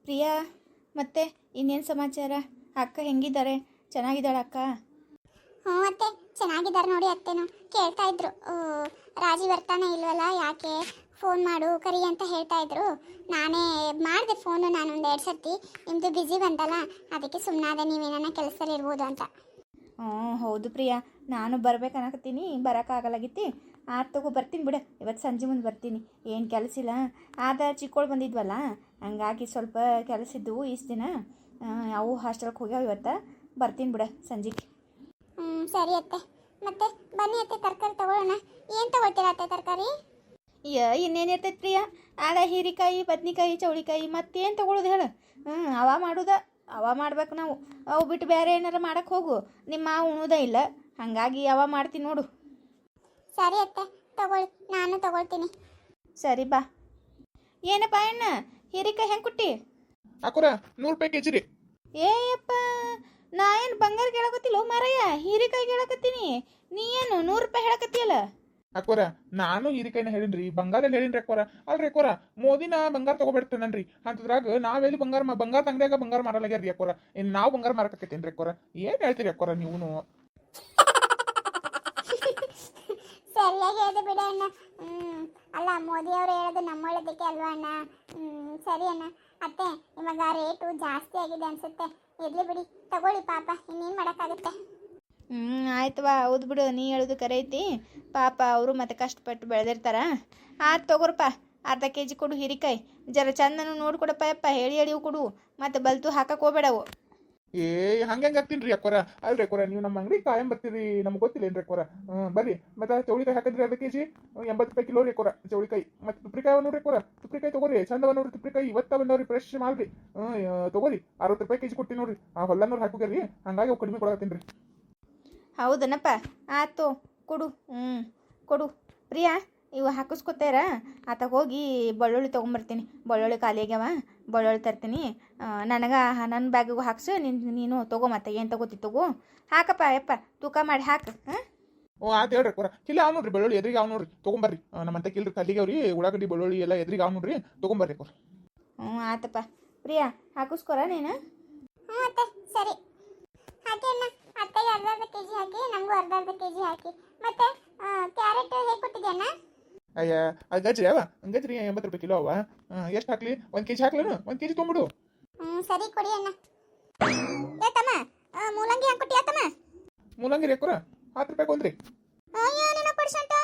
ಪ್ರಿಯಾ, ಮತ್ತೆ ಇನ್ನೇನು ಸಮಾಚಾರ? ಅಕ್ಕ ಹೆಂಗಿದ್ದಾರೆ? ಚೆನ್ನಾಗಿದ್ದಾಳ ಅಕ್ಕ? ಹ್ಞೂ ಅತ್ತೆ, ಚೆನ್ನಾಗಿದ್ದಾರೆ ನೋಡಿ. ಅತ್ತೆನು ಕೇಳ್ತಾ ಇದ್ರು, ರಾಜಿ ಬರ್ತಾನೆ ಇಲ್ವಲ್ಲ, ಯಾಕೆ ಫೋನ್ ಮಾಡು ಕರಿ ಅಂತ ಹೇಳ್ತಾ ಇದ್ರು. ನಾನೇ ಮಾಡಿದೆ ಫೋನು, ನಾನು ಒಂದು 2 ಸರ್ತಿ. ನಿಮ್ಮದು ಬ್ಯುಸಿ ಬಂತಲ್ಲ, ಅದಕ್ಕೆ ಸುಮ್ಮನಾದೆ, ನೀವೇನ ಕೆಲಸದಲ್ಲಿ ಇರ್ಬೋದು ಅಂತ. ಹ್ಞೂ ಹೌದು ಪ್ರಿಯಾ, ನಾನು ಬರ್ಬೇಕನ್ನಕತ್ತೀನಿ, ಬರೋಕ್ಕಾಗಲಾಗಿತ್ತು. ತಗೋ ಬರ್ತೀನಿ ಬಿಡು, ಇವತ್ತು ಸಂಜೆ ಮುಂದೆ ಬರ್ತೀನಿ. ಏನು ಕೆಲಸ ಇಲ್ಲ, ಚಿಕ್ಕೋಳು ಬಂದಿದ್ವಲ್ಲ, ಹಂಗಾಗಿ ಸ್ವಲ್ಪ ಕೆಲಸ ಇದ್ದವು ಇಷ್ಟು ದಿನ. ಅವು ಹಾಸ್ಟೆಲ್ಗೆ ಹೋಗ್ಯಾವ, ಇವತ್ತು ಬರ್ತೀನಿ ಬಿಡು ಸಂಜೆಗೆ. ಸರಿ ಅತ್ತೆ, ಮತ್ತೆ ಬನ್ನಿ ಅತ್ತೆ, ತರಕಾರಿ ತಗೊಳ್ಳೋಣ. ಏನು ತಗೊಳ್ತೀರಾ ಅತ್ತೆ ತರಕಾರಿ? ಇನ್ನೇನು ಇರ್ತೈತೆ ಪ್ರಿಯಾ, ಹೀರಿಕಾಯಿ, ಬದ್ನಿಕಾಯಿ, ಚೌಳಿಕಾಯಿ, ಮತ್ತೇನು ತೊಗೊಳೋದು ಹೇಳು? ಅವ ಮಾಡೋದ, ಅವ ಮಾಡ್ಬೇಕು ನಾವು. ಅವು ಬಿಟ್ಟು ಬೇರೆ ಏನಾರು ಮಾಡೋಕ್ಕೆ ಹೋಗು, ನಿಮ್ಮ ಉಣೋದೇ ಇಲ್ಲ. ಹಾಗಾಗಿ ಅವ ಮಾಡ್ತೀನಿ ನೋಡು. ಸರಿ ಅತ್ತೆ, ತಗೊಳ್ಳಿ, ನಾನು ತಗೊಳ್ತೀನಿ. ಸರಿ ಬಾ. ಏನಪ್ಪ ಅಣ್ಣ, ಹೀರಿಕಾಯಿ ಹೆಂಗೆ ಕೊಟ್ಟಿ? ಹಾಕೋರ 100 ರೂಪಾಯಿ ಕೆಜಿ ರೀ. ಏಯಪ್ಪ, ನಾ ಏನು ಬಂಗಾರ ಕೇಳಕತ್ತಿಲ್ಲ ಮಾರಯ್ಯ, ಹೀರಿಕಾಯಿ ಕೇಳಕತ್ತೀನಿ. ನೀ ಏನು 100 ರೂಪಾಯಿ ಹೇಳಕತ್ತಿಯಲ್ಲ? ಹಾಕೋರ ನಾನು ಹೀರಿಕಾಯಿನ ಹೇಳಿನ್ರಿ, ಬಂಗಾರಲ್ಲಿ ಹೇಳಿನ್ರಿ ಅಕ್ಕೋರ. ಅಲ್ರಿ ಅಕ್ಕೋರ, ಮೋದಿನ ಬಂಗಾರ ತಗೋಬಿಡ್ತೇನನ್ರಿ ಅಂತದ್ರಾಗ ನಾವೆಲ್ಲಿ ಬಂಗಾರ ಅಂಗಡಿಯಾಗ ಬಂಗಾರ ಮಾರಲಾಗ್ಯಾರ್ರಿ ಅಕ್ಕೋರ. ಇನ್ನು ನಾವು ಬಂಗಾರ ಮಾರಕತ್ತೇನ್ರಿ ಅಕ್ಕೋರ? ಏನು ಹೇಳ್ತೀರಿ ಅಕ್ಕೋರ ನೀವು? ಸರಿಯಾಗಿ ಹೇಳಿದೆ ಬಿಡ ಅಣ್ಣ. ಅಲ್ಲ, ಮೋದಿ ಅವರು ಹೇಳೋದು ನಮ್ಮೊಳ್ಳದಕ್ಕೆ ಅಲ್ವಾ ಅಣ್ಣ? ಸರಿ ಅಣ್ಣ. ಅತ್ತೆ, ಇವಾಗ ರೇಟು ಜಾಸ್ತಿ ಆಗಿದೆ ಅನ್ಸುತ್ತೆ. ಇರ್ಲಿ ಬಿಡಿ, ತಗೊಳ್ಳಿ, ಪಾಪ ಇನ್ನೇನು ಮಾಡೋಕ್ಕಾಗುತ್ತೆ. ಆಯ್ತವಾ, ಹೌದು ಬಿಡು, ನೀ ಹೇಳೋದು ಕರೆ ಐತಿ. ಪಾಪ ಅವರು ಮತ್ತೆ ಕಷ್ಟಪಟ್ಟು ಬೆಳೆದಿರ್ತಾರ. ತಗೋರಪ್ಪ, ಅರ್ಧ ಕೆಜಿ ಕೊಡು ಹೀರಿಕಾಯಿ. ಜರ ಚಂದನು ನೋಡ್ಕೊಡಪ್ಪ ಯಪ್ಪ, ಹೇಳಿ ಕೊಡು. ಮತ್ತೆ ಬಲ್ತು ಹಾಕಕ್ಕೆ ಹೋಗ್ಬೇಡವು. ಹಂಗೆ ಹಾಕ್ತೀನಿ ಅಕ್ಕೋರ. ಅಲ್ರಿ ಅಕ್ಕೋರ, ನೀವು ನಮ್ಮ ಅಂಗಡಿ ಕಾಯಂ ಬರ್ತೀರಿ, ನಮ್ಗೆ ಗೊತ್ತಿಲ್ಲೇನ್ರಿ ಅಕ್ಕೋರ? ಬರ್ರಿ. ಮತ್ತೆ ಚೌಳಿಕಾಯಿ ಹಾಕಿದ್ರಿ ಅರ್ಧ ಕೆಜಿ 80 ರೂಪಾಯಿ ಕಿಲೋ ರೀ ಅಕ್ಕೋರ ಚೌಳಿಕಾಯಿ. ಮತ್ತೆ ತುಪ್ರಿಕಾಯಿ ನೋಡ್ರಿ ಅಕ್ಕೋರ, ತುಪ್ರಿಕಾಯಿ ತಗೋರಿ, ಚಂದವ ನೋಡ್ರಿ ತುಪ್ರಿಕಾಯಿ, ಇವತ್ತ ಬಂದವ್ರಿ, ಫ್ರೆಶ್ ಮಾಲ್ರಿ. ತಗೋರಿ, 60 ರೂಪಾಯಿ ಕೆಜಿ ಕೊಡ್ತೀನಿ ನೋಡ್ರಿ. ಆ ಹೊಲ್ಲನವ್ರು ಹಾಕೋಗ್ಯಾರಿ, ಹಂಗಾಗಿ ಅವು ಕಡಿಮೆ ಕೊಡಕತ್ತೀನಿ ರೀ. ಹೌದನಪ್ಪ, ಆಯ್ತು ಕೊಡು. ಕೊಡು ಪ್ರಿಯಾ, ಇವು ಹಾಕಿಸ್ಕೊತಾರ. ಹೋಗಿ ಬೆಳ್ಳುಳ್ಳಿ ತೊಗೊಂಬರ್ತೀನಿ. ಬೆಳ್ಳುಳ್ಳಿ ಖಾಲಿ ಆಗ್ಯಾವ, ಬೆಳ್ಳುಳ್ಳಿ ತರ್ತೀನಿ. ನನಗೆ ನನ್ನ ಬ್ಯಾಗಿಗೂ ಹಾಕ್ಸು. ನೀನು ತೊಗೊ, ಮತ್ತೆ ಏನು ತಗೋ ಹಾಕಪ್ಪ ಯಪ್ಪ, ತೂಕ ಮಾಡಿ ಹಾಕು. ಆಯ್ತು ಹೇಳ್ರಿ ಅಕ್ಕೋರ. ಕಿಲ್ಲ ಅವ್ ನೋಡ್ರಿ ಬೆಳ್ಳುಳ್ಳಿ ಎದ್ರಿಗೆ ಅವ್ ನೋಡ್ರಿ, ತೊಗೊಂಬರ್ರಿ. ನಮ್ಮಂತ ಕಿಲ್ರಿ ಕಲ್ಲಿಗೆ ಉಳ್ಳಾಗಡ್ಡಿ ಬೆಳ್ಳುಳ್ಳಿ ಎಲ್ಲ ಎದ್ರಿಗೆ ಅವ್ ನೋಡ್ರಿ, ತೊಗೊಂಬರ್ರಿ ಅಕ್ಕೋರ. ಆತಪ್ಪ ಪ್ರಿಯಾ, ಹಾಕಿಸ್ಕೊರ ನೀನು. ಅತ್ತೆ, ಸರಿ ಹಾಕಿ ಅಣ್ಣ. ಅತ್ತೆಗೆ ಅರ್ಧ ಕೆಜಿ ಹಾಕಿ, ನಮಗೂ ಅರ್ಧ ಕೆಜಿ ಹಾಕಿ. ಮತ್ತೆ ಕ್ಯಾರೆಟ್ ಹೇಗೆ ಕೊಟ್ಟಿದ್ದೆ ಅಣ್ಣ? ಅಯ್ಯ, ಅದು ಗಜ್ರಿ ಅವ, ಗಜ್ರಿ 80 ರೂಪಾಯಿ ಕಿಲೋ ಅವ. ಎಷ್ಟು ಹಾಕ್ಲಿ? 1 ಕೆಜಿ ಹಾಕ್ಲೇನು? 1 ಕೆಜಿ ತೊಗೊಂಬಿಡು. ಸರಿ, ಕೊಡಿ ಅಣ್ಣ. ತಮ್ಮ, ಮೂಲಂಗಿ ಹೆಂಗೆ ಕೊಟ್ಟಿ ತಮ್ಮ? ಮೂಲಂಗಿ ರೀ ಅಕ್ಕೋರ 10 ರೂಪಾಯಿ ಕೊಂದ್ರಿ. ಅಯ್ಯೋ, ನಿನ್ನ ಪರ್ಸೆಂಟ್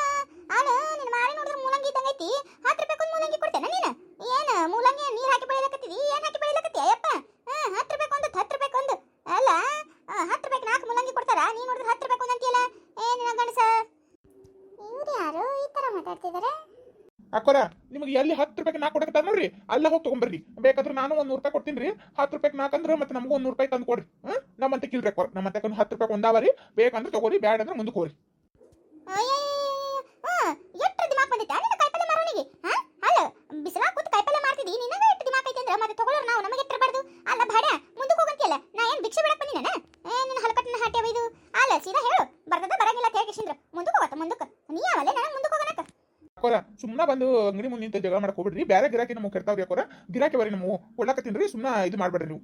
ಆಳು, ನಿನ್ನ ಮಾರಿ ನೋಡಿದ್ರೆ ಮೂಲಂಗಿ ಇದ್ದಂಗೈತಿ. 10 ರೂಪಾಯಿ ಮೂಲಂಗಿ ಕೊಡ್ತೇನೆ ನೀನು? ಏನು ಮೂಲಂಗಿ ನೀರು ಹಾಕಿ ಬೆಳೆಯಲಕತ್ತಿದಿ? ಏನು ಹಾಕಿ ಬೆಳೆಯಲಕತ್ತಿ ಅಯ್ಯಪ್ಪ? 10 ರೂಪಾಯಿ ಕೊಂದು, 10 ರೂಪಾಯಿ ಕೊಂದು ಅಲ್ಲ, 10 ರೂಪಾಯಿಗೆ 4 ಮೂಲಂಗಿ ಕೊಡ್ತಾರ? ನೀನು ನೋಡಿದ್ರೆ 10 ರೂಪಾಯಿ ಕೊಂದಂತೀಯಲ್ಲ, ಏನಿನ ಗಣಸ? ಇವ್ರು ಯಾರು ಈ ಥರ ಮಾತಾಡ್ತಿದ್ದಾರೆ? ಅಕ್ಕೋರ, ನಿಮಗೆ ಎಲ್ಲಿ 10 ರೂಪಾಯಿಗೆ 4 ಕೊಡಕತ್ತಾರ ನೋಡ್ರಿ, ಅಲ್ಲ ಹೋಗಿ ತೊಗೊಂಬರ್ರಿ. ಬೇಕಾದ್ರೆ ನಾನು 100 ರೂಪಾಯಿ ಕೊಡ್ತೀನಿ ರೀ. 10 ರೂಪಾಯಿಗೆ 4 ಅಂದ್ರೆ ಮತ್ತೆ ನಮಗೂ 100 ರೂಪಾಯಿ ತಂದು ಕೊಡ್ರಿ. ನಮ್ಮಂತ ಕಿಲ್ರಿ ಅಕ್ಕೋರ, ನಮ್ಮಂತ 10 ರೂಪಾಯಿ ಒಂದಾವರಿ. ಬೇಕಂದ್ರೆ ತಗೋರಿ, ಬ್ಯಾಡ ಅಂದ್ರೆ ಮುಂದಕ್ಕೆ ಹೋಗ್ರಿ. ಎಷ್ಟು ದಿಮಾಕ್ ಬಂದೈತೆ ನಿನ್ನ ಕಾಯಿಪಲ್ಲೆ ಮಾರೋನಿಗೆ? ಅಲ್ಲ, ಬಿಸಿಲಾಗ ಕೂತು ಕಾಯಿಪಲ್ಲೆ ಮಾಡ್ತಿದ್ದಿ, ನಿನಗೆ ಎಷ್ಟು ದಿಮಾಕ್ ಐತೆ ಅಂದ್ರೆ ಮತ್ತೆ ತಗೊಳ್ಳೋರು ನಾವು ನಮಗೆ ಇಟ್ಟಿರಬಾರ್ದು. ಅಲ್ಲ ಬಾಡ, ಮುಂದಕ್ಕೆ ಹೋಗಂತಿಯಲ್ಲ, ನಾ ಏನು ಭಿಕ್ಷೆ ಬಿಡಕ್ ಬಂದಿನ? ನಿನ್ನ ಹಲಕಟ್ಟಿನ ಹಾಟೆ ಇದು. ಅಲ್ಲ, ಸೀದಾ ಹೇಳು, ಬರ್ತದ ಬರಂಗಿಲ್ಲ ಅಂತ ಹೇಳಿ ಮುಂದಕ್ಕೆ ಹೋಗತ್ತ. ಮುಂದಕ್ಕೆ ನೀ ಯಾವಲ್ಲೇ ನಾನು ಮುಂದಕ್ಕೆ ಹೋಗೋಣಕ್ಕ? ಅಕ್ಕೋರ, ಸುಮ್ಮನೆ ಬಂದು ಅಂಗಡಿ ಮುಂದೆ ನಿಂತ ಜಗಳ ಮಾಡಕ್ ಹೋಗ್ಬಿಡ್ರಿ. ಬೇರೆ ಗಿರಾಕಿ ನಮಗೆ ಕೆಡ್ತಾವ್ರಿ ಅಕ್ಕೋರ. ಗಿರಾಕಿ ಬರೀ ನಾವು ಕೊಡ್ಲಾಕತ್ತೀನ್ರಿ, ಸುಮ್ಮನೆ ಇದು ಮಾಡ್ಬೇಡ್ರಿ ನೀವು.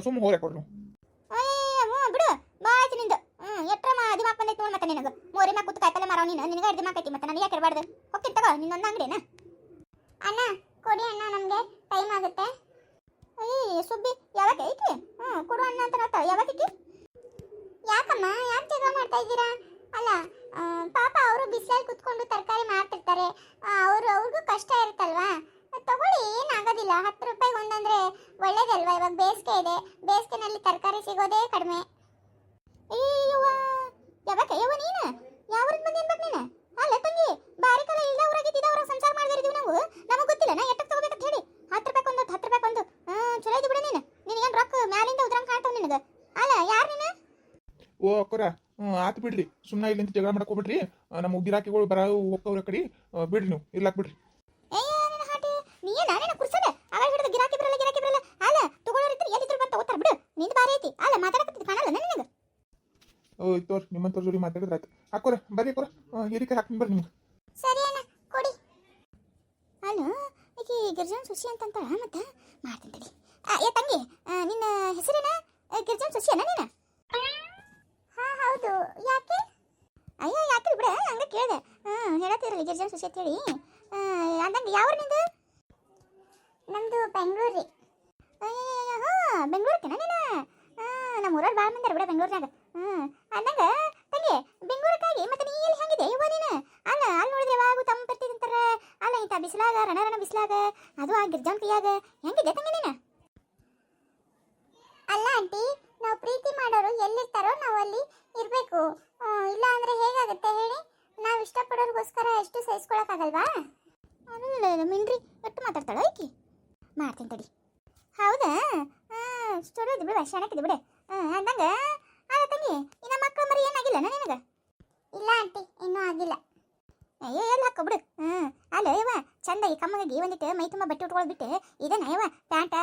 ಸುಮ್ಮ ಹೋಗ್ರಿ ಅಕ್ಕೋರ ನೀವು. ಬಿಡು, ಬಾಯ್ತು ನಿಂದು. ಎಟ್ರ ದಿಮಾಕ್ ಬಂದೈತೆ ನೋಡಿ ಮತ್ತೆ ನಿನಗೆ. ಮೋರಿ ಮ್ಯಾಗ ಕೂತು ಕಾಯಿಪಲ್ಲೆ ಮಾರೋ ನೀನು, ನಿನಗೆ ಎರಡು ದಿಮಾಕ್ ಐತಿ, ಮತ್ತೆ ನನಗೆ ಯಾಕೆ ಇರಬಾರ್ದು? ಹೋಗ್ತೀನಿ ತಗೋ, ನಿನ್ನೊಂದು ಅಂಗಡಿನ. ಅಣ್ಣ ಕೊಡಿ ಅಣ್ಣ, ನಮಗೆ ಟೈಮ್ ಆಗುತ್ತೆ. ಅಯ್ಯ ಸುಬ್ಬಿ, ಯಾವಾಗ ಐತಿ? ಕೊಡು ಅಣ್ಣ ಅಂತ ಹೇಳ್ತಾ, ಯಾವಾಗ ಐತಿ? ಯಾಕಮ್ಮ, ಯಾಕೆ ಜಗಳ ಮಾಡ್ತಾ ಇದ್ದೀರಾ? ಅಲ್ಲ, ಪಾಪ ಅವರು ಬಿಸಿಲಲ್ಲಿ ಕುತ್ಕೊಂಡು ತರಕಾರಿ ಮಾಡ್ತಿರ್ತಾರೆ, ಅವ್ರಿಗೂ ಕಷ್ಟ ಇರುತ್ತಲ್ವಾ? ತಗೊಳ್ಳಿ, ಏನಾಗೋದಿಲ್ಲ. 10 ರೂಪಾಯಿಗೆ ಒಂದಂದ್ರೆ ಒಳ್ಳೇದಲ್ವಾ? ಇವಾಗ ಬೇಸಿಗೆ ಇದೆ, ಬೇಸಿಗೆನಲ್ಲಿ ತರಕಾರಿ ಸಿಗೋದೇ ಕಡಿಮೆ. ಅಯ್ಯವ್ವ, ಯಾವಾಗ ನೀನು ಯಾವ್ರಿಗೆ ಬಂದು ಏನ್ಬೇಕು ನೀನು? ಅಲ್ಲ ತಂಗಿ, ಬಾರಿ ಕಾಲ ಇಲ್ಲ ಊರಾಗಿದ್ದ ಅವ್ರ ಸಂಸಾರ ಮಾಡಿದಿದ್ದೀವಿ ನಾವು, ನಮಗೆ ಗೊತ್ತಿಲ್ಲ ನಾ ಎಟ್ಟಕ್ಕೆ ತಗೋಬೇಕಂತ ಹೇಳಿ. 10 ರೂಪಾಯಿ ಕೊಂದು, 10 ರೂಪಾಯಿ ಕೊಂದು. ಚಲೋ ಇದು ಬಿಡು ನೀನು. ನಿನಗೇನು ರೊಕ್ಕ ಮ್ಯಾಲಿಂದ ಉದ್ರಂಗೆ ಕಾಣ್ತಾವ ನಿನಗೆ? ಅಲ್ಲ, ಯಾರು ನೀನು? ಓ ಅಕ್ಕೋರ, ಆತು ಬಿಡ್ರಿ, ಸುಮ್ಮನೆ ಇಲ್ಲಿಂದ ಜಗಳ ಮಾಡಕ್ ಹೋಗ್ಬಿಡ್ರಿ. ನಮ್ಮ ಗಿರಾಕಿಗಳು ಬರ ಹೋಗ್ತಾವ್ರ ಕಡೆ, ಬಿಡ್ರಿ ನೀವು, ಇರ್ಲಾಕ್ ಬಿಡ್ರಿ. ನೀ ನಾನೇನ ಕುರ್ಸದೆ ಅವಾಗ ಹಿಡಿದು ಗಿರಾಕಿ ಬರಲ್ಲ. ಅಲ್ಲ, ತಗೊಳ್ಳೋರಿದ್ರೆ ಎಲ್ಲಿದ್ರು ಬಂತ ಓದ್ತಾರ ಬಿಡು. ನಿಂದು ಬಾರಿ ಐತಿ. ಅಲ್ಲ, ಮಾತಾಡಕತ್ತಿದ್ದು ಕಾಣಲ್ಲ ನಿನಗೆ? ಓ ತೋರ್, ನಿಮ್ಮಂತವ್ರ ಜೋಡಿ ಮಾತಾಡಿದ್ರೆ ಆಯ್ತು. ಅಕ್ಕೋರ ಬರ್ರಿ ಅಕ್ಕೋರ, ಹೀರಿಕಾಯಿ ಹಾಕ್ತೀನಿ ಬರ್ರಿ ನಿಮ್ಗೆ. ಸರಿ ಅಣ್ಣ, ಕೊಡಿ. ಅಲ್ಲ, ಈಗ ಗಿರ್ಜನ್ ಸುಶಿ ಅಂತಂತಾಳ, ಮತ್ತೆ ಮಾಡ್ತೀನಿ. ಏ ತಂಗಿ, ನಿನ್ನ ಹೆಸರೇನ? ಗಿರ್ಜನ್ ಸುಶಿಯನ ನೀನು? ಹಾ ಹೌದು, ಯಾಕೆ? ಅಯ್ಯೋ ಯಾಕೆ ಬಿಡ, ಹಂಗ ಕೇಳಿದೆ. ಹೇಳತ್ತಿರಲಿ ಗಿರ್ಜನ್ ಸುಶಿ ಅಂತ ಹೇಳಿ. ಅಂದಂಗೆ ಯಾವ ನಿಂದು? ನಮ್ದು ಬೆಂಗಳೂರು ರೀ. ಹಾಂ ಬೆಂಗಳೂರಕ್ಕೇನ ನೀನು? ನಮ್ಮ ಊರಲ್ಲಿ ಭಾಳ ಮಂದಿ ಬಿಡ ಬೆಂಗಳೂರಿನಾಗ. ಅಂದಂಗ ತಂಗಿ, ಬೆಂಗಳೂರಕ್ಕಾಗಿ ಮತ್ತೆ ನೀ ಎಲ್ಲಿ ಹೆಂಗಿದೆ ಇವ ನೀನು? ಅಲ್ಲ ಅಲ್ಲಿ ನೋಡಿದ್ರೆ ಯಾವಾಗೂ ತಂಪಿರ್ತಿದ್ ಅಂತಾರೆ. ಅಲ್ಲ ಇಂಥ ಬಿಸಿಲಾಗ, ರಣ ಬಿಸಿಲಾಗ, ಅದು ಆ ಗಿರ್ಜನ್ ಕೈಯಾಗ ಹೆಂಗಿದೆ ತಂಗಿ ನೀನು? ಅಲ್ಲ ಆಂಟಿ, ನಾವು ಪ್ರೀತಿ ಮಾಡೋರು ಎಲ್ಲಿರ್ತಾರೋ ನಾವು ಅಲ್ಲಿ ಇರಬೇಕು. ಇಲ್ಲ ಅಂದರೆ ಹೇಗಾಗುತ್ತೆ ಹೇಳಿ? ನಾವು ಇಷ್ಟಪಡೋರಿಗೋಸ್ಕರ ಎಷ್ಟು ಸಹಿಸ್ಕೊಳಕ್ಕಾಗಲ್ವಾ? ಮಿನ್ರಿ ಎಷ್ಟು ಮಾತಾಡ್ತಾಳೆ ಆಕಿ? ಮಾಡ್ತೀನಿ ತಡಿ. ಹೌದಾ? ಸ್ಟೋರಿ ಇದು ಬಿಡು, ಶಾಣಕ್ಕಿದೆ ಬಿಡು. ಅಂದಂಗ ಅಲ್ಲ ತಂಗಿ, ಇನ್ನ ಮಕ್ಕಳು ಮರಿ ಏನಾಗಿಲ್ಲ ನಿನಗೆ? ಇಲ್ಲ ಆಂಟಿ, ಇನ್ನೂ ಆಗಿಲ್ಲ. ಅಯ್ಯೋ ಎಲ್ಲಿ ಹಾಕೋ ಬಿಡು. ಅಲ್ಲ ಇವ ಚಂದಾಗಿ ಕಮ್ಮಗಾಗಿ ಒಂದಿಟ್ಟು ಮೈ ತುಂಬ ಬಟ್ಟೆ ಉಟ್ಕೊಳ್ಳೋದು ಬಿಟ್ಟು ಇದನ್ನ ಇವ ಪ್ಯಾಂಟ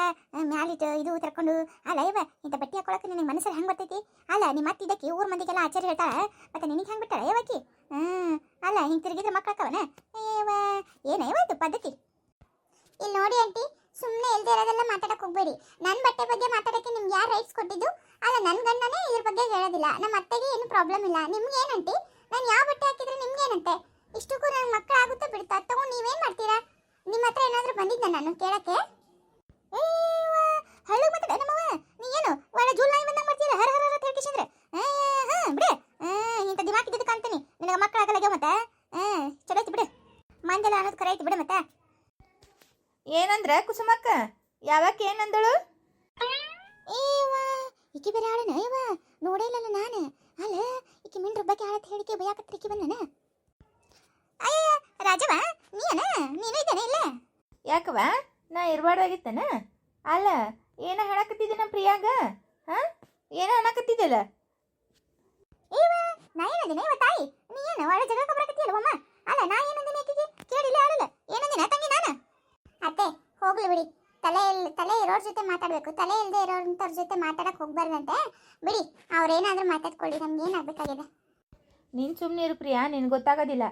ಮ್ಯಾಲಿಟ್ಟು ಇದು ತರ್ಕೊಂಡು, ಅಲ್ಲ ಇವ ಇಂಥ ಬಟ್ಟೆ ಹಾಕೊಳಕ್ಕೆ ನಿನಗೆ ಮನಸ್ಸಲ್ಲಿ ಹೆಂಗೆ ಬರ್ತೈತಿ? ಅಲ್ಲ ನಿಮ್ಮ ಮತ್ತೆ ಇದಕ್ಕೆ ಊರ್ ಮಂದಿಗೆಲ್ಲ ಆಚಾರ್ಯ ಹೇಳ್ತಾಳ, ಮತ್ತೆ ನಿನಗೆ ಹೆಂಗೆ ಬಿಟ್ಟಾಳ ಯಾವಾಕಿ? ಅಲ್ಲ ಹಿಂಗೆ ತಿರುಗಿದ್ರೆ ಮಕ್ಕಳಕ್ಕವನ ಏವ ಏನ ಇವಾಯ್ತು ಪದ್ಧತಿ? ಇಲ್ಲಿ ನೋಡಿ ಆಂಟಿ, ಸುಮ್ಮನೆ ಇಲ್ದೇ ಇರೋದೆಲ್ಲ ಮಾತಾಡಕ್ಕೆ ಹೋಗ್ಬೇಡಿ. ನನ್ನ ಬಟ್ಟೆ ಬಗ್ಗೆ ಮಾತಾಡೋಕ್ಕೆ ನಿಮ್ಗೆ ಯಾರು ರೈಟ್ಸ್ ಕೊಟ್ಟಿದ್ದು? ಅಲ್ಲ ನನ್ನ ಗಂಡನೇ ಇದ್ರ ಬಗ್ಗೆ ಹೇಳೋದಿಲ್ಲ. ನಮ್ಮ ಅತ್ತೆಗೆ ಏನು ಪ್ರಾಬ್ಲಮ್ ಇಲ್ಲ. ನಿಮ್ಗೆ ಏನಂಟಿ? ನಾನು ಯಾವ ಬಟ್ಟೆ ಹಾಕಿದ್ರೆ ನಿಮ್ಗೇನಂತೆ? ಇಷ್ಟಕ್ಕೂ ನನ್ನ ಮಕ್ಕಳು ಆಗುತ್ತಾ ಬಿಡ್ತಾ ತಗೊಂಡು ನೀವೇನು ಮಾಡ್ತೀರಾ? ನಿಮ್ಮ ಹತ್ರ ಏನಾದರೂ ಬಂದಿದ್ದ ನಾನು ಕೇಳಕ್ಕೆ? ಹಳ್ಳಿಗೆ ಮಾತಾಡ ನಮ್ಮವ, ನೀ ಏನು ಒಳ್ಳೆ ಜೂಲ್ನಾಯಿ ಬಂದಂಗೆ ಮಾಡ್ತೀರಾ? ಹರ ಹರ ಅಂತ ಹೇಳ್ಕಿಸಿದ್ರೆ ಬಿಡೆ. ಇಂಥ ದಿಮಾಕ್ ಇದ್ದಿದ್ದು ಕಾಣ್ತೀನಿ. ನಿನಗೆ ಮಕ್ಕಳಾಗಲ್ಲ ಮತ್ತೆ. ಚಲೋ ಐತಿ ಬಿಡು, ಮಂದೆಲ್ಲ ಅನ್ನೋದು ಕರೆ ಐತಿ ಬಿಡು. ಮತ್ತೆ ಏನಂದ್ರೆ ಕುಸುಮಕ್ಕ, ಯಾವಾಗ ಏನಂದಳು? ಈಕಿ ಬೇರೆ ಆಳನ ಇವ ನೋಡೇ ಇಲ್ಲಲ್ಲ ನಾನು. ಅಲ್ಲ ಈಕಿ ಮಿಂಡ್ರ ಬಗ್ಗೆ ಆಳತ್ ಹೇಳಿಕೆ ಬಯಾಕತ್ರಿಕಿ ಬಂದನ. ಅಯ್ಯ ರಾಜವ, ನೀನು ಇದ್ದಾನೆ ಇಲ್ಲ? ಯಾಕವ, ನಾ ಇರಬಾರ್ದಾಗಿತ್ತನ? ಅಲ್ಲ ಏನ ಹೇಳಕತ್ತಿದ್ದೆ ನಮ್ಮ ಪ್ರಿಯಾಗ? ಏನ ಅನ್ನಕತ್ತಿದ್ದಲ್ಲ? ನಾ ಏನಂದಿನ ಇವ ತಾಯಿ? ನೀ ಏನು ಒಳ್ಳೆ ಜಗಳ ಬರಕತ್ತಿಯಲ್ಲ ಅಮ್ಮ? ಅಲ್ಲ ನಾ ಏನಂದಿನ ಆಕಿಗೆ ಕೇಳಿಲ್ಲ ಆಳಲ್ಲ? ಏನಂದಿನ ತಂಗಿ ನಾನು? ಅತ್ತೆ ಹೋಗ್ಲಿ ಬಿಡಿ, ತಲೆ ಇರೋರ ಜೊತೆ ಮಾತಾಡಬೇಕು, ತಲೆ ಇಲ್ಲದೆ ಇರೋಂಥವ್ರ ಜೊತೆ ಮಾತಾಡಕ್ಕೆ ಹೋಗ್ಬಾರ್ದಂತೆ. ಬಿಡಿ, ಅವ್ರೇನಾದ್ರೂ ಮಾತಾಡ್ಕೊಳ್ಳಿ, ನಮ್ಗೆ ಏನಾಗಬೇಕಾಗಿದೆ? ನೀನು ಸುಮ್ಮನೆ ಇರು ಪ್ರಿಯಾ, ನಿನ್ಗೆ ಗೊತ್ತಾಗೋದಿಲ್ಲ.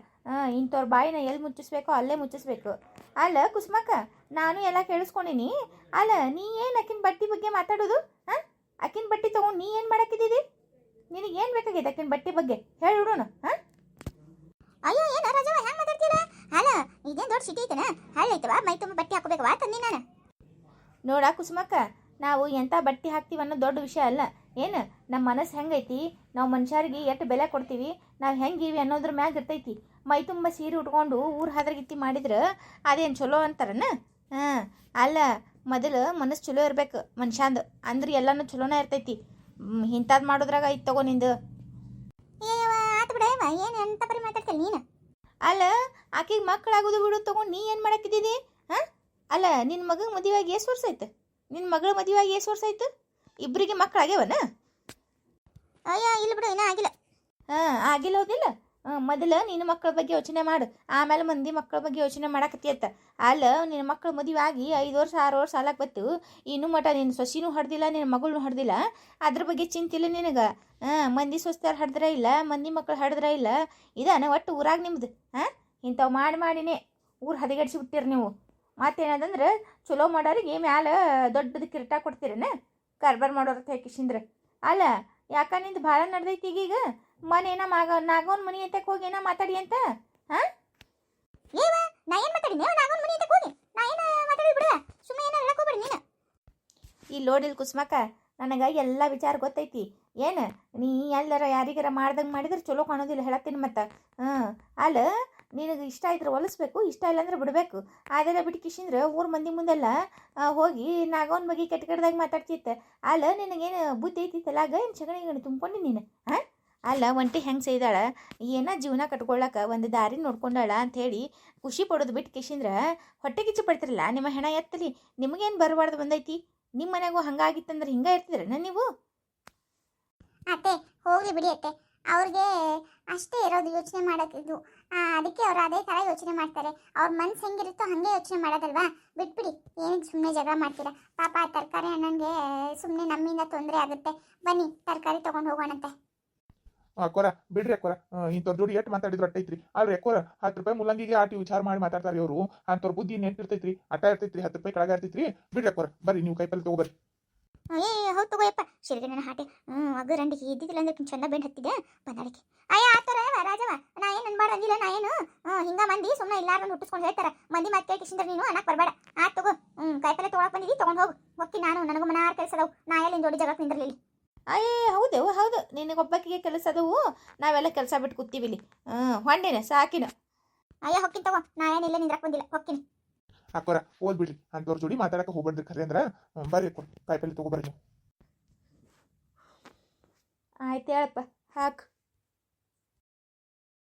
ಇಂಥವ್ರ ಬಾಯಿನ ಎಲ್ಲಿ ಮುಚ್ಚಿಸ್ಬೇಕೋ ಅಲ್ಲೇ ಮುಚ್ಚಿಸ್ಬೇಕು. ಅಲ್ಲ ಕುಸುಮಕ್ಕ, ನಾನು ಎಲ್ಲ ಕೇಳಿಸ್ಕೊಂಡಿನಿ. ಅಲ್ಲ ನೀ ಏನು ಅಕ್ಕಿನ ಬಟ್ಟೆ ಬಗ್ಗೆ ಮಾತಾಡೋದು? ಅಕ್ಕಿನ ಬಟ್ಟೆ ತೊಗೊಂಡು ನೀ ಏನು ಮಾಡಕ್ಕಿದ್ದೀರಿ? ನಿನಗೇನು ಬೇಕಾಗಿದೆ ಅಕ್ಕಿನ ಬಟ್ಟೆ ಬಗ್ಗೆ ಹೇಳಿಬಿಡೋಣ. ಅಯ್ಯೋ ಏನು ರಾಜವ ಹೆಂಗೆ ಮಾತಾಡ್ತೀರಾ? ಅಲ್ಲ ಇದೇನು ದೊಡ್ಡ ಸಿಟಿ ಐತನ? ಹಳ್ಳೈತವ ಮೈ ತುಂಬ ಬಟ್ಟೆ ಹಾಕೋಬೇಕವಾ ತಂದಿ ನಾನು? ನೋಡ ಕುಸುಮಕ್ಕ, ನಾವು ಎಂಥ ಬಟ್ಟೆ ಹಾಕ್ತೀವಿ ಅನ್ನೋ ದೊಡ್ಡ ವಿಷಯ ಅಲ್ಲ. ಏನು ನಮ್ಮ ಮನಸ್ಸು ಹೆಂಗೈತಿ, ನಾವು ಮನುಷ್ಯರಿಗೆ ಎಷ್ಟು ಬೆಲೆ ಕೊಡ್ತೀವಿ, ನಾವು ಹೆಂಗಿವಿ ಅನ್ನೋದ್ರ ಮ್ಯಾಗ ಇರ್ತೈತಿ. ಮೈ ತುಂಬ ಸೀರೆ ಉಟ್ಕೊಂಡು ಊರು ಹಾದ್ರಗಿತ್ತಿ ಮಾಡಿದ್ರೆ ಅದೇನು ಚಲೋ ಅಂತಾರನ? ಅಲ್ಲ ಮೊದಲು ಮನಸ್ಸು ಚಲೋ ಇರ್ಬೇಕು ಮನುಷ್ಯಂದು, ಅಂದ್ರೆ ಎಲ್ಲನೂ ಚಲೋನೇ ಇರ್ತೈತಿ. ಇಂಥದ್ದು ಮಾಡೋದ್ರಾಗ ಐತೆ ತಗೋ ನಿಂದು. ಆತು ಬಿಡ, ಏನು ಎಂತ ಬರೀ ಮಾತಾಡ್ತಲ್ಲ ನೀನು? ಅಲ್ಲ ಆಕೆಗೆ ಮಕ್ಕಳಾಗೋದು ಬಿಡು ತಗೊಂಡು ನೀ ಏನು ಮಾಡಕ್ಕಿದ್ದೀನಿ? ಅಲ್ಲ ನಿನ್ನ ಮಗಗೆ ಮದುವೆಯಾಗಿ ಎಷ್ಟು ವರ್ಷ ಆಯ್ತು? ನಿನ್ನ ಮಗಳ ಮದುವೆಯಾಗಿ ಎಷ್ಟು ವರ್ಷ ಆಯ್ತು? ಇಬ್ಬರಿಗೆ ಮಕ್ಕಳಾಗ್ಯಾವನ? ಅಯ್ಯೋ ಇಲ್ಲ ಬಿಡು, ಇನ್ನೂ ಆಗಿಲ್ಲ. ಆಗಿಲ್ಲ ಹೋದಿಲ್ಲ. ಮೊದಲು ನಿನ್ನ ಮಕ್ಕಳ ಬಗ್ಗೆ ಯೋಚನೆ ಮಾಡು, ಆಮೇಲೆ ಮಂದಿ ಮಕ್ಕಳ ಬಗ್ಗೆ ಯೋಚನೆ ಮಾಡಕತ್ತಿಯತ್ತ. ಅಲ್ಲ ನಿನ್ನ ಮಕ್ಕಳ ಮದುವೆ ಆಗಿ 5 ವರ್ಷ 6 ವರ್ಷ ಸಾಲಕ್ಕೆ ಬತ್ತು, ಇನ್ನೂ ಮಟ ನಿನ್ನ ಸೊಸಿನೂ ಹಡ್ದಿಲ್ಲ, ನಿನ್ನ ಮಗಳನ್ನೂ ಹಡ್ದಿಲ್ಲ. ಅದ್ರ ಬಗ್ಗೆ ಚಿಂತಿಲ್ಲ ನಿನಗೆ. ಮಂದಿ ಸೊಸ್ತಾರ ಹಡ್ದ್ರ ಇಲ್ಲ, ಮಂದಿ ಮಕ್ಕಳು ಹಡ್ದ್ರ ಇಲ್ಲ. ಇದಾನ ಒಟ್ಟು ಊರಾಗ ನಿಮ್ದು. ಇಂಥವು ಮಾಡಿನೇ ಊರು ಹದಗೆಡ್ಸಿ ಬಿಟ್ಟಿರಿ ನೀವು. ಮತ್ತೇನದಂದ್ರೆ ಚಲೋ ಮಾಡೋರಿಗೆ ಮ್ಯಾಲ ದೊಡ್ಡದು ಕಿರೀಟ ಕೊಡ್ತೀರನ ಕಾರ್ಬಾರ್ ಮಾಡೋರ ಕಿಶಿಂದ್ರೆ. ಅಲ್ಲ ಯಾಕ ನಿಂದು ಭಾಳ ನಡ್ದೈತಿ ಈಗೀಗ? ಮನೇನ ನಾಗೋನ್ ಮನಿ ಅಂತಕ್ಕೆ ಹೋಗಿ ಏನ ಮಾತಾಡಿ ಅಂತ? ನಾ ಏನು ಮಾತಾಡಿ ನಾಗೋನ್ ಮನಿ ಅಂತಕ್ಕೆ ಹೋಗಿ ನಾ ಏನು ಮಾತಾಡಿ ಬಿಡುವ, ಸುಮ್ಮನೆ ಏನೋ ಹೇಳಕ್ ಹೋಗ್ಬೇಡಿ ನೀನು. ಇಲ್ಲಿ ನೋಡಿಲ್ ಕುಸುಮಕ್ಕ, ನನಗೆ ಎಲ್ಲ ವಿಚಾರ ಗೊತ್ತೈತಿ. ಏನು ನೀ ಎಲ್ಲರ ಯಾರಿಗಾರ ಮಾಡ್ದಂಗೆ ಮಾಡಿದ್ರೆ ಚಲೋ ಕಾಣೋದಿಲ್ಲ ಹೇಳತ್ತೀನಿ. ಮತ್ತು ಅಲ್ಲ ನಿನಗೆ ಇಷ್ಟ ಇದ್ರೆ ಹೊಲಿಸ್ಬೇಕು, ಇಷ್ಟ ಇಲ್ಲ ಅಂದ್ರೆ ಬಿಡಬೇಕು. ಅದೆಲ್ಲ ಬಿಟ್ಟು ಕಿಶಿಂದ್ರೆ ಊರು ಮಂದಿ ಮುಂದೆಲ್ಲ ಹೋಗಿ ನಾಗೋನ್ ಬಗ್ಗೆ ಕೆಟ್ಟ ಕೆಟ್ಟದಾಗಿ ಮಾತಾಡ್ತಿತ್ತೆ. ಅಲ್ಲ ನಿನಗೇನು ಬುದ್ಧಿ ಐತಿ ತಲಾಗ? ಏನು ಸಗಣಿ ತುಂಬ್ಕೊಂಡು ನೀನು? ಅಲ್ಲ ಒಂಟಿ ಹೆಂಗೆ ಸೇದಾಳ, ಏನೋ ಜೀವನ ಕಟ್ಕೊಳ್ಳೋಕೆ ಒಂದು ದಾರಿ ನೋಡ್ಕೊಂಡಾಳ ಅಂಥೇಳಿ ಖುಷಿ ಪಡೋದು ಬಿಟ್ಟು ಕಿಶಿಂದ್ರೆ ಹೊಟ್ಟೆ ಕಿಚ್ಚು ಪಡ್ತಿರಲ್ಲ. ನಿಮ್ಮ ಹೆಣ ಎತ್ತಲಿ, ನಿಮಗೇನು ಬರಬಾರ್ದು ಬಂದೈತಿ? ನಿಮ್ಮ ಮನೆಗೂ ಹಂಗಾಗಿತ್ತಂದ್ರೆ ಹಿಂಗೆ ಇರ್ತಿದ್ರನ ನೀವು? ಅತ್ತೆ ಹೋಗ್ಲಿ ಬಿಡಿ ಅತ್ತೆ, ಅವ್ರಿಗೆ ಅಷ್ಟೇ ಇರೋದು ಯೋಚನೆ ಮಾಡೋದು. ಅದಕ್ಕೆ ಅವ್ರು ಅದೇ ಥರ ಯೋಚನೆ ಮಾಡ್ತಾರೆ. ಅವ್ರ ಮನ್ಸು ಹೆಂಗಿರುತ್ತೋ ಹಾಗೆ ಯೋಚನೆ ಮಾಡೋದಲ್ವಾ? ಬಿಟ್ಬಿಡಿ, ಏನಕ್ಕೆ ಸುಮ್ಮನೆ ಜಗಳ ಮಾಡ್ತೀರಾ? ಪಾಪ ತರಕಾರಿ ಅಣ್ಣನಿಗೆ ಸುಮ್ಮನೆ ನಮ್ಮಿಂದ ತೊಂದರೆ ಆಗುತ್ತೆ. ಬನ್ನಿ ತರಕಾರಿ ತೊಗೊಂಡು ಹೋಗೋಣಂತೆ. ಅಕ್ಕೋರ ಬಿಡ್ರಿ ಅಕ್ಕೋರ ಇಂಥವ್ರ ಜೋಡಿ ಎಷ್ಟು ಮಾತಾಡಿದ್ರು ಅಟ್ಟೈತ್ರಿ ಅಲ್ರಿ ಅಕ್ಕೋರ 10 ರೂಪಾಯಿ ಮುಲ್ಲಂಗಿಗೆ ಆಟಿ ವಿಚಾರ ಮಾಡಿ ಮಾತಾಡ್ತಾರೆ ಇವರು ಅಂಥವ್ರ ಬುದ್ಧಿ ನೆನ್ಪಿರ್ತೈತ್ರಿ ಅಟ್ಟ ಇರ್ತೈತ್ರಿ 10 ರೂಪಾಯಿ ಕೆಳಗ ಇರ್ತೈತ್ರಿ ಬಿಡ್ರಿ ಅಕ್ಕೋರ ಬರ್ರಿ ನೀವು ಕಾಯಿಪಲ್ಲೆ ತಗೋಬರ್ರಿ ಏ ಹೌದು ತಗೋಯಪ್ಪ ಶಿರ್ಗೆ ನನ್ನ ಹಾಟೆ ಅಗ್ಗರಂಡಿಗೆ ಇದ್ದಿದ್ದಿಲ್ಲ ಅಂದ್ರೆ ಚಂದ ಬೆಂಡ್ ಹತ್ತಿದೆ ಬಂದಾಳಿಕೆ ಅಯ್ಯ ಆತರ ರಾಜವ ನಾ ಏನು ಅನ್ಬಾರ್ದು ಅಂದಿಲ್ಲ ನಾ ಏನು ಹಿಂಗ ಮಂದಿ ಸುಮ್ಮನೆ ಇಲ್ಲಾರ್ದು ಹುಟ್ಟಿಸ್ಕೊಂಡು ಹೇಳ್ತಾರ ಮಂದಿ ಮತ್ತೆ ಕೇಳ್ಕಿಸಿಂದ್ರೆ ನೀನು ಅನ್ನಕ್ಕೆ ಬರಬೇಡ ತಗೋ ಕಾಯಿಪಲ್ಲೆ ತೊಗೊಳಕ್ ಬಂದಿದ್ದಿ ತೊಗೊಂಡು ಹೋಗು ಹೋಗಿ ನಾನು ನನಗೂ ಮನಾರ್ ಕೆಲಸದವು ನಾ ಎಲ್ಲಿಂದ ಜೋಡಿ ಜಗಕ್ಕೆ ನಿಂದಿರಲಿಲ್ಲ ಅಯ್ಯೇ ಹೌದೇವು ಹೌದು ನಿನಗೊಬ್ಬಕ್ಕಿಗೆ ಕೆಲಸ ಅದವು ನಾವೆಲ್ಲ ಕೆಲಸ ಬಿಟ್ಟು ಕೂತೀವಿ ಇಲ್ಲಿ ಹೊಂಡಿನ ಸಾಕಿನ ಅಯ್ಯ ಹೊಕ್ಕಿನ ತಗೋ ನಾ ಏನಿಲ್ಲ ನಿಂದ್ರಕ್ಕೆ ಬಂದಿಲ್ಲ ಹೊಕ್ಕಿನಿ ಅಕ್ಕೋರ ಓದ್ ಬಿಡ್ರಿ ಅಂಥವ್ರ ಜೋಡಿ ಮಾತಾಡಕ್ಕೆ ಹೋಗ್ಬೇಡ್ರಿ ಖರೆ ಅಂದ್ರ ಬರ್ರಿ ಅಕ್ಕೋರ ಕಾಯಿಪಲ್ಲೆ ತಗೋಬರ್ರಿ ನೀವು ಆಯ್ತು ಹೇಳಪ್ಪ ಹಾಕು